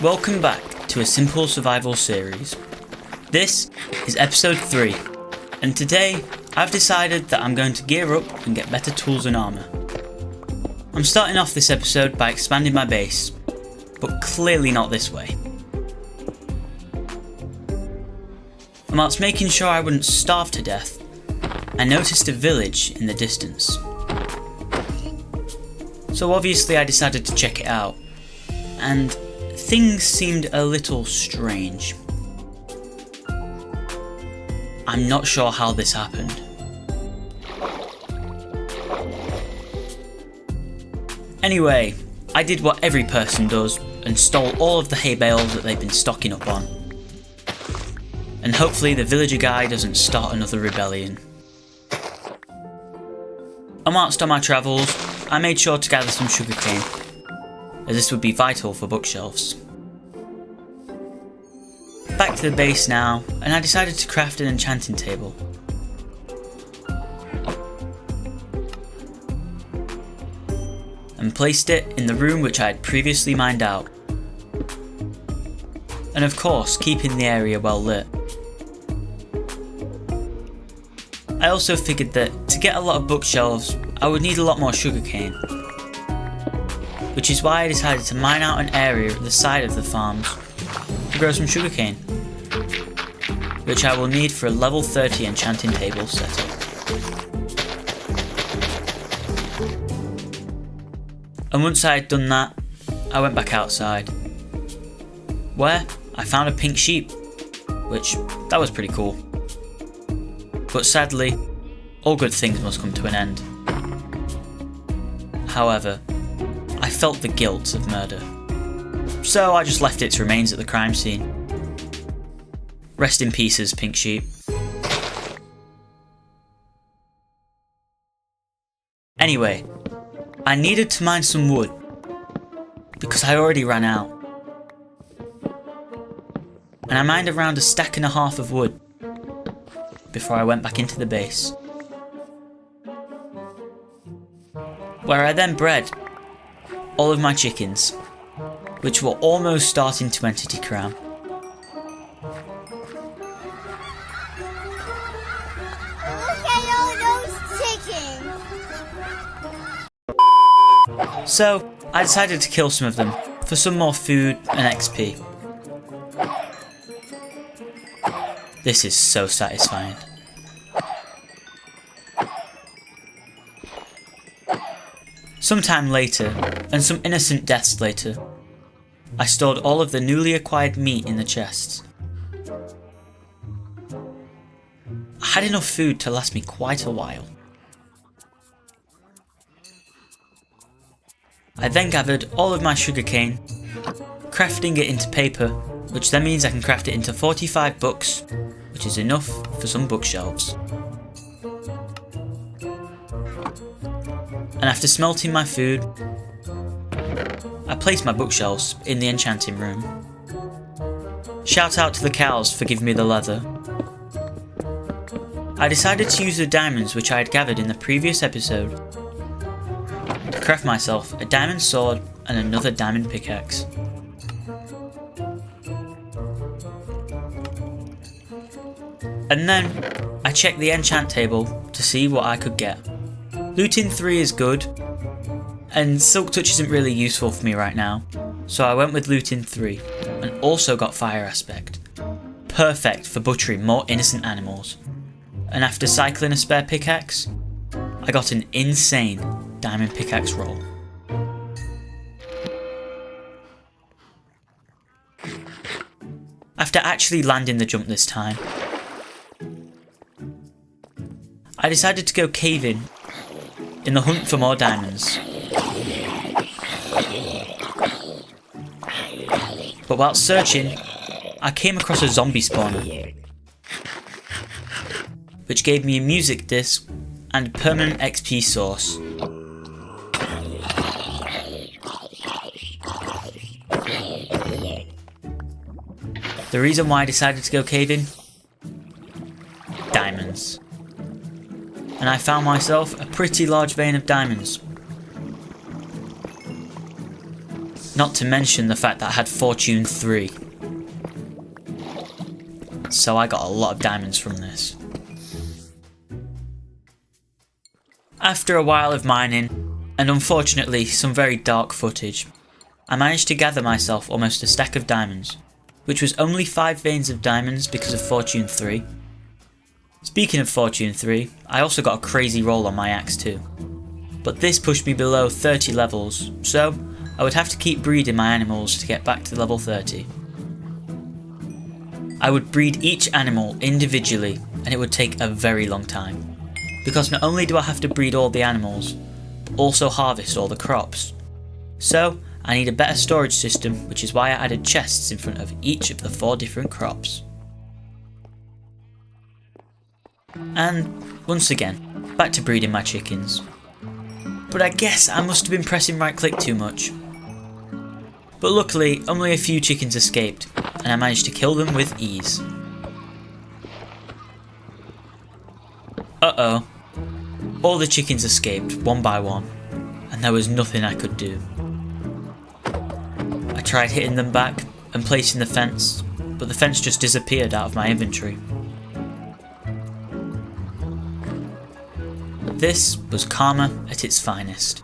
Welcome back to a simple survival series. This is episode 3, and today I've decided that I'm going to gear up and get better tools and armour. I'm starting off this episode by expanding my base, but clearly not this way. And whilst making sure I wouldn't starve to death, I noticed a village in the distance. So obviously I decided to check it out, and things seemed a little strange. I'm not sure how this happened. Anyway, I did what every person does and stole all of the hay bales that they've been stocking up on. And hopefully the villager guy doesn't start another rebellion. And whilst on my travels, I made sure to gather some sugarcane, as this would be vital for bookshelves. Back to the base now, and I decided to craft an enchanting table. And placed it in the room which I had previously mined out. And of course, keeping the area well lit. I also figured that to get a lot of bookshelves, I would need a lot more sugarcane. Which is why I decided to mine out an area at the side of the farms to grow some sugarcane, which I will need for a level 30 enchanting table setup. And once I had done that, I went back outside, where I found a pink sheep, which that was pretty cool. But sadly, all good things must come to an end. However, I felt the guilt of murder, so I just left its remains at the crime scene. Rest in pieces, pink sheep. Anyway, I needed to mine some wood, because I already ran out. And I mined around a stack and a half of wood, before I went back into the base. Where I then bred all of my chickens, which were almost starting to entity crown. Look at all those chickens! So I decided to kill some of them for some more food and XP. This is so satisfying. Sometime later, and some innocent deaths later, I stored all of the newly acquired meat in the chests. I had enough food to last me quite a while. I then gathered all of my sugarcane, crafting it into paper, which then means I can craft it into 45 books, which is enough for some bookshelves. And after smelting my food, I placed my bookshelves in the enchanting room. Shout out to the cows for giving me the leather. I decided to use the diamonds which I had gathered in the previous episode to craft myself a diamond sword and another diamond pickaxe. And then I checked the enchant table to see what I could get. Looting 3 is good, and Silk Touch isn't really useful for me right now, so I went with Looting 3, and also got Fire Aspect. Perfect for butchering more innocent animals. And after cycling a spare pickaxe, I got an insane diamond pickaxe roll. After actually landing the jump this time, I decided to go caving in the hunt for more diamonds. But whilst searching, I came across a zombie spawner, which gave me a music disc and a permanent XP source. The reason why I decided to go caving? Diamonds. And I found myself a pretty large vein of diamonds. Not to mention the fact that I had Fortune 3. So I got a lot of diamonds from this. After a while of mining, and unfortunately some very dark footage, I managed to gather myself almost a stack of diamonds, which was only 5 veins of diamonds because of Fortune 3. Speaking of Fortune 3, I also got a crazy roll on my axe too. But this pushed me below 30 levels, so I would have to keep breeding my animals to get back to level 30. I would breed each animal individually, and it would take a very long time. Because not only do I have to breed all the animals, but also harvest all the crops. So I need a better storage system, which is why I added chests in front of each of the 4 different crops. And once again, back to breeding my chickens. But I guess I must have been pressing right click too much. But luckily, only a few chickens escaped, and I managed to kill them with ease. Uh-oh. All the chickens escaped, one by one, and there was nothing I could do. I tried hitting them back and placing the fence, but the fence just disappeared out of my inventory. This was karma at its finest.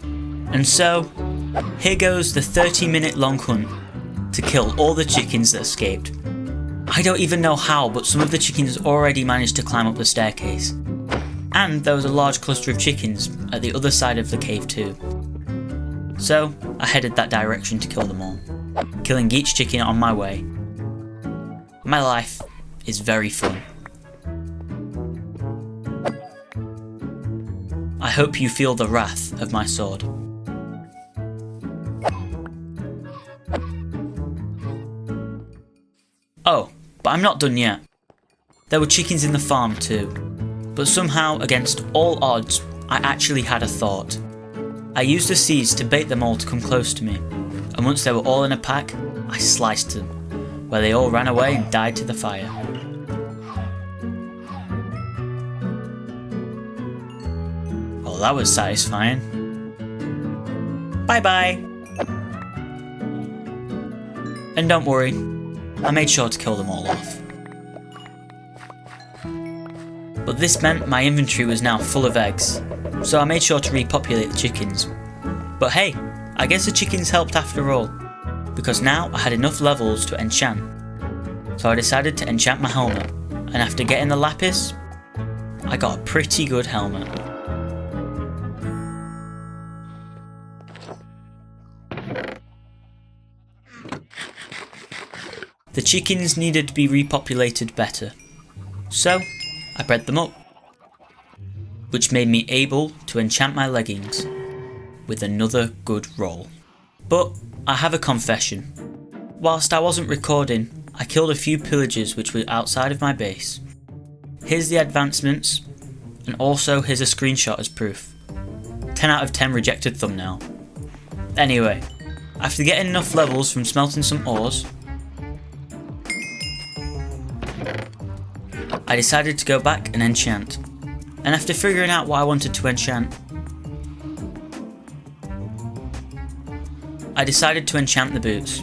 And so, here goes the 30-minute long hunt to kill all the chickens that escaped. I don't even know how, but some of the chickens already managed to climb up the staircase. And there was a large cluster of chickens at the other side of the cave too. So, I headed that direction to kill them all, killing each chicken on my way. My life is very fun. I hope you feel the wrath of my sword. Oh, but I'm not done yet. There were chickens in the farm too, but somehow, against all odds, I actually had a thought. I used the seeds to bait them all to come close to me, and once they were all in a pack, I sliced them, where they all ran away and died to the fire. Well, that was satisfying. Bye bye! And don't worry, I made sure to kill them all off. But this meant my inventory was now full of eggs, so I made sure to repopulate the chickens. But hey, I guess the chickens helped after all, because now I had enough levels to enchant. So I decided to enchant my helmet, and after getting the lapis, I got a pretty good helmet. The chickens needed to be repopulated better, so I bred them up, which made me able to enchant my leggings with another good roll. But I have a confession. Whilst I wasn't recording, I killed a few pillagers which were outside of my base. Here's the advancements, and also here's a screenshot as proof. 10 out of 10 rejected thumbnail. Anyway, after getting enough levels from smelting some ores, I decided to go back and enchant, and after figuring out what I wanted to enchant, I decided to enchant the boots.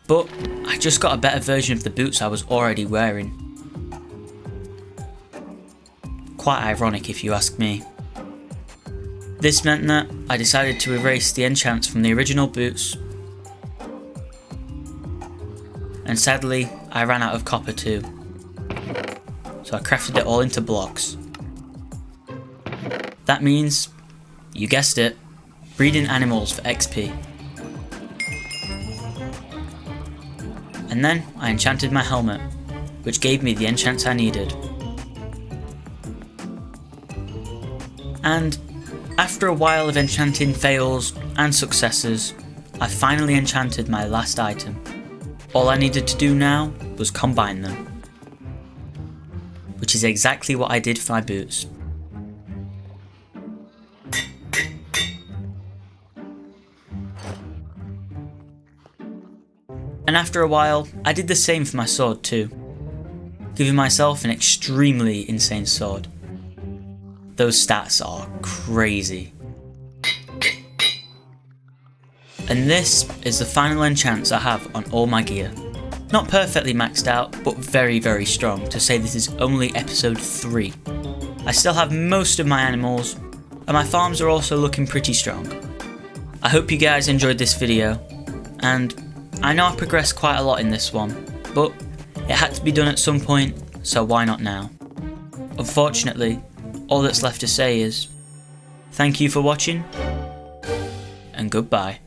But I just got a better version of the boots I was already wearing. Quite ironic if you ask me. This meant that I decided to erase the enchants from the original boots, and sadly I ran out of copper too. So I crafted it all into blocks. That means, you guessed it, breeding animals for XP. And then I enchanted my helmet, which gave me the enchants I needed. And after a while of enchanting fails and successes, I finally enchanted my last item. All I needed to do now was combine them, which is exactly what I did for my boots. And after a while, I did the same for my sword too, giving myself an extremely insane sword. Those stats are crazy. And this is the final enchants I have on all my gear. Not perfectly maxed out, but very, very strong to say this is only episode 3. I still have most of my animals, and my farms are also looking pretty strong. I hope you guys enjoyed this video, and I know I progressed quite a lot in this one, but it had to be done at some point, so why not now? Unfortunately, all that's left to say is, thank you for watching, and goodbye.